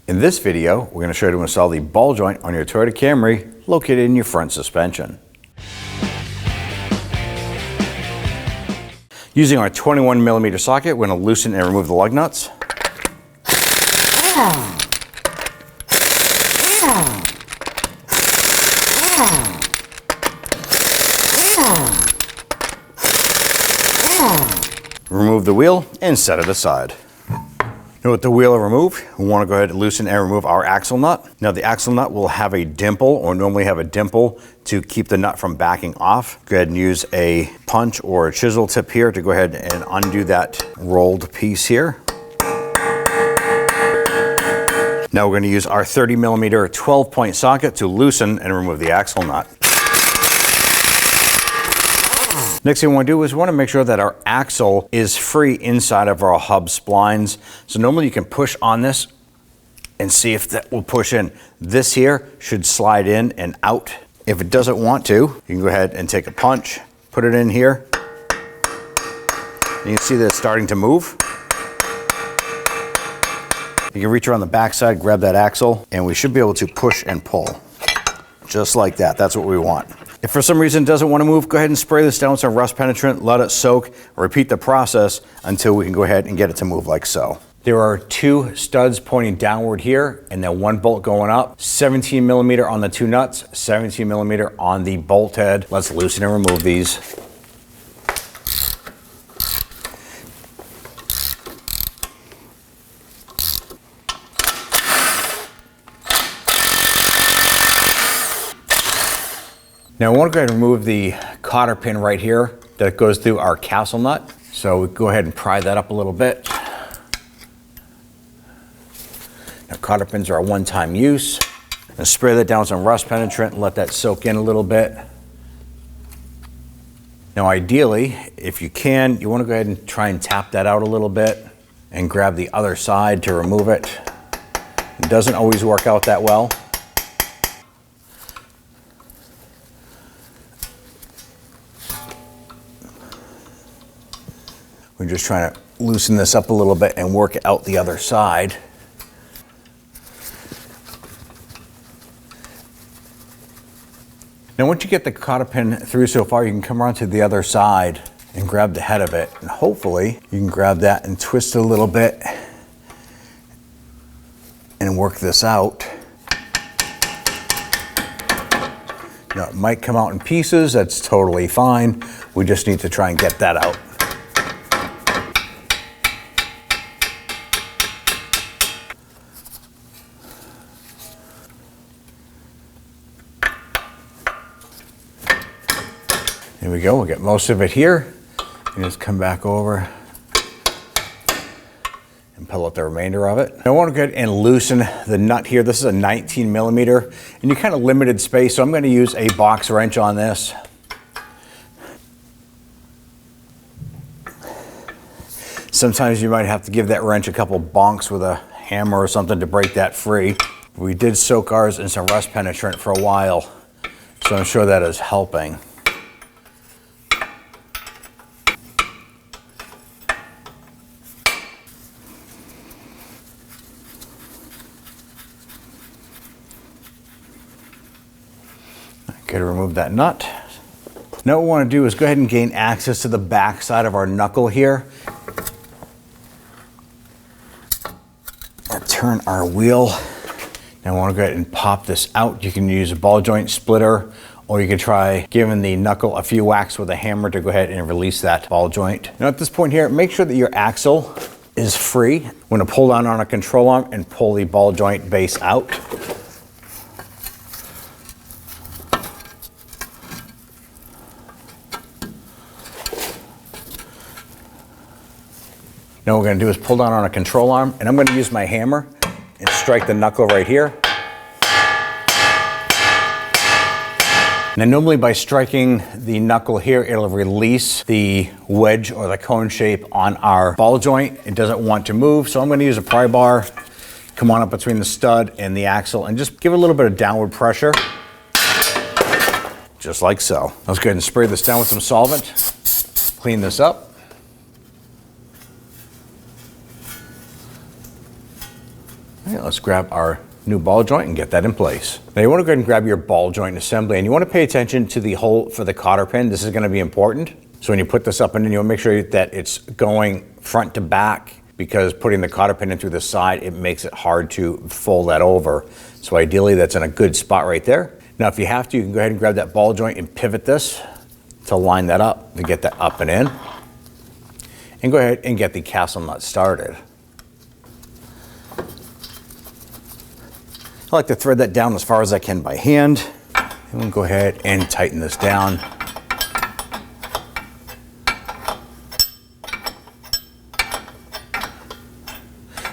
In this video, we're going to show you how to install the ball joint on your Toyota Camry located in your front suspension. Using our 21mm socket, we're going to loosen and remove the lug nuts. Remove the wheel and set it aside. Now with the wheel removed, we want to go ahead and loosen and remove our axle nut. Now the axle nut will have a dimple, or normally have a dimple, to keep the nut from backing off. Go ahead and use a punch or a chisel tip here to go ahead and undo that rolled piece here. Now we're going to use our 30mm 12-point socket to loosen and remove the axle nut. Next thing we want to do is we want to make sure that our axle is free inside of our hub splines. So normally you can push on this and see if that will push in. This here should slide in and out. If it doesn't want to, you can go ahead and take a punch, put it in here. You can see that it's starting to move. You can reach around the backside, grab that axle, and we should be able to push and pull. Just like that. That's what we want. If for some reason it doesn't want to move, go ahead and spray this down with some rust penetrant, let it soak, repeat the process until we can go ahead and get it to move like so. There are two studs pointing downward here and then one bolt going up. 17mm on the two nuts, 17mm on the bolt head. Let's loosen and remove these. Now I want to go ahead and remove the cotter pin right here that goes through our castle nut. So we go ahead and pry that up a little bit. Now cotter pins are a one-time use. And spray that down with some rust penetrant and let that soak in a little bit. Now ideally, if you can, you want to go ahead and try and tap that out a little bit and grab the other side to remove it. It doesn't always work out that well. We're just trying to loosen this up a little bit and work it out the other side. Now once you get the cotter pin through so far, you can come around to the other side and grab the head of it. And hopefully you can grab that and twist it a little bit and work this out. Now it might come out in pieces, that's totally fine. We just need to try and get that out. Here we go, we'll get most of it here. And just come back over and pull out the remainder of it. Now I want to go ahead and loosen the nut here. This is a 19mm and you're kind of limited space, so I'm going to use a box wrench on this. Sometimes you might have to give that wrench a couple bonks with a hammer or something to break that free. We did soak ours in some rust penetrant for a while, so I'm sure that is helping. Okay, to remove that nut. Now what we want to do is go ahead and gain access to the back side of our knuckle here. And turn our wheel. Now I want to go ahead and pop this out. You can use a ball joint splitter, or you can try giving the knuckle a few whacks with a hammer to go ahead and release that ball joint. Now at this point here, make sure that your axle is free. We're going to pull down on a control arm and pull the ball joint base out. Now what we're going to do is pull down on a control arm, and I'm going to use my hammer and strike the knuckle right here. Now normally by striking the knuckle here, it'll release the wedge or the cone shape on our ball joint. It doesn't want to move, so I'm going to use a pry bar, come on up between the stud and the axle, and just give it a little bit of downward pressure. Just like so. Let's go ahead and spray this down with some solvent. Clean this up. let's grab our new ball joint and get that in place. Now you want to go ahead and grab your ball joint assembly, and you want to pay attention to the hole for the cotter pin. This is going to be important. So when you put this up and you want to make sure that it's going front to back, because putting the cotter pin in through the side, it makes it hard to fold that over. So ideally that's in a good spot right there. Now if you have to, you can go ahead and grab that ball joint and pivot this to line that up, to get that up and in. And go ahead and get the castle nut started. I like to thread that down as far as I can by hand. And we'll go ahead and tighten this down.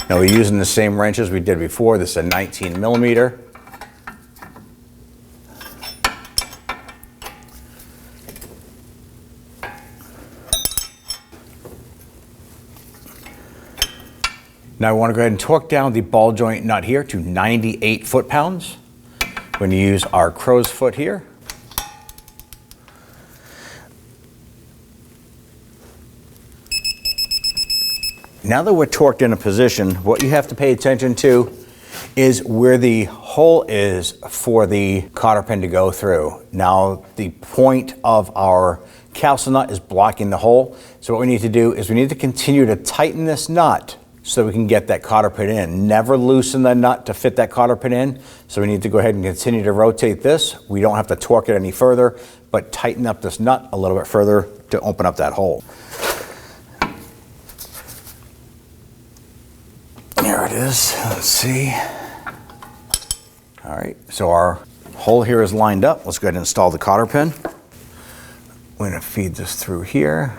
Now we're using the same wrench as we did before. This is a 19 millimeter. Now I want to go ahead and torque down the ball joint nut here to 98 foot-pounds. We're going to use our crow's foot here. Now that we're torqued in a position, what you have to pay attention to is where the hole is for the cotter pin to go through. Now the point of our castle nut is blocking the hole. So what we need to do is we need to continue to tighten this nut so we can get that cotter pin in. Never loosen the nut to fit that cotter pin in. So we need to go ahead and continue to rotate this. We don't have to torque it any further, but tighten up this nut a little bit further to open up that hole. There it is. Let's see. All right, so our hole here is lined up. Let's go ahead and install the cotter pin. We're going to feed this through here.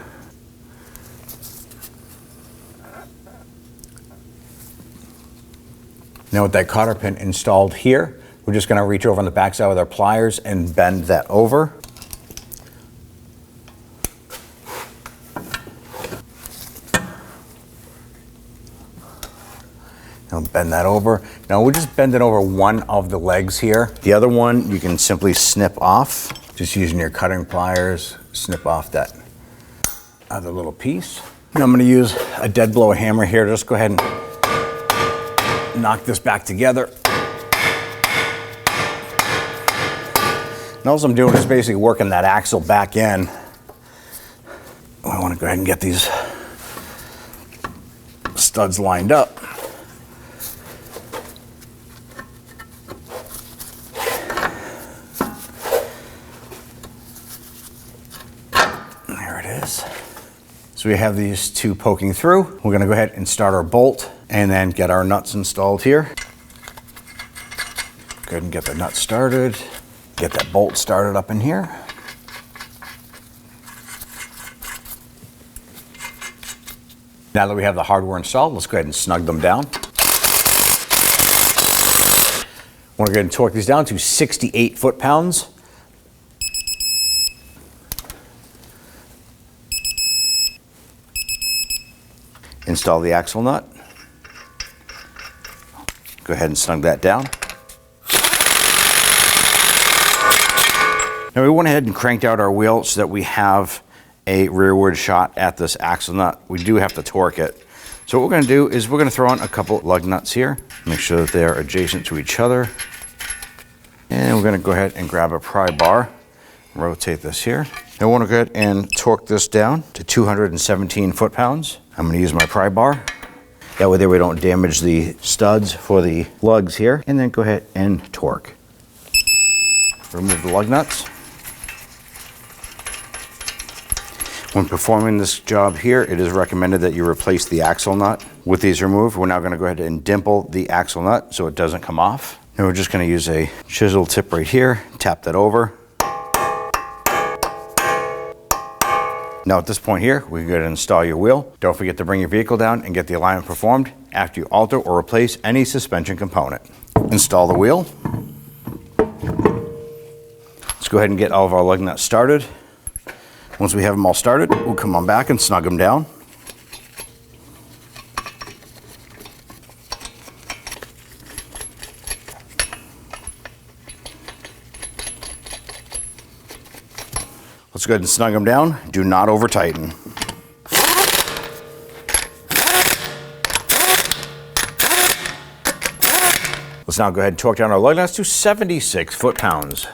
Now with that cotter pin installed here, we're just going to reach over on the backside with our pliers and bend that over. Now bend that over. Now we're just bending over one of the legs here. The other one you can simply snip off. Just using your cutting pliers, snip off that other little piece. Now I'm going to use a dead blow hammer here. Just go ahead and knock this back together. And all I'm doing is basically working that axle back in. I want to go ahead and get these studs lined up. There it is. So we have these two poking through. We're going to go ahead and start our bolt and then get our nuts installed here. Go ahead and get the nut started. Get that bolt started up in here. Now that we have the hardware installed, let's go ahead and snug them down. We're going to torque these down to 68 foot-pounds. Install the axle nut. Go ahead and snug that down. Now we went ahead and cranked out our wheel so that we have a rearward shot at this axle nut. We do have to torque it. So what we're going to do is we're going to throw on a couple lug nuts here. Make sure that they are adjacent to each other. And we're going to go ahead and grab a pry bar. Rotate this here. Now we want to go ahead and torque this down to 217 foot-pounds. I'm going to use my pry bar. That way there we don't damage the studs for the lugs here. And then go ahead and torque. Remove the lug nuts. When performing this job here, it is recommended that you replace the axle nut. With these removed, we're now going to go ahead and dimple the axle nut so it doesn't come off. And we're just going to use a chisel tip right here, tap that over. Now at this point here, we can go ahead and install your wheel. Don't forget to bring your vehicle down and get the alignment performed after you alter or replace any suspension component. Install the wheel. Let's go ahead and get all of our lug nuts started. Once we have them all started, we'll come on back and snug them down. Let's go ahead and snug them down. Do not over tighten. Let's now go ahead and torque down our lug nuts to 76 foot-pounds.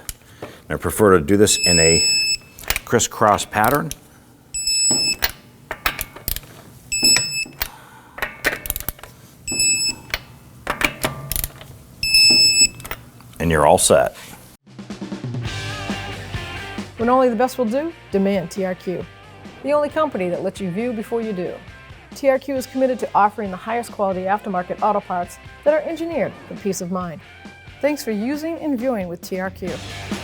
I prefer to do this in a crisscross pattern. And you're all set. When only the best will do, demand TRQ. The only company that lets you view before you do. TRQ is committed to offering the highest quality aftermarket auto parts that are engineered for peace of mind. Thanks for using and viewing with TRQ.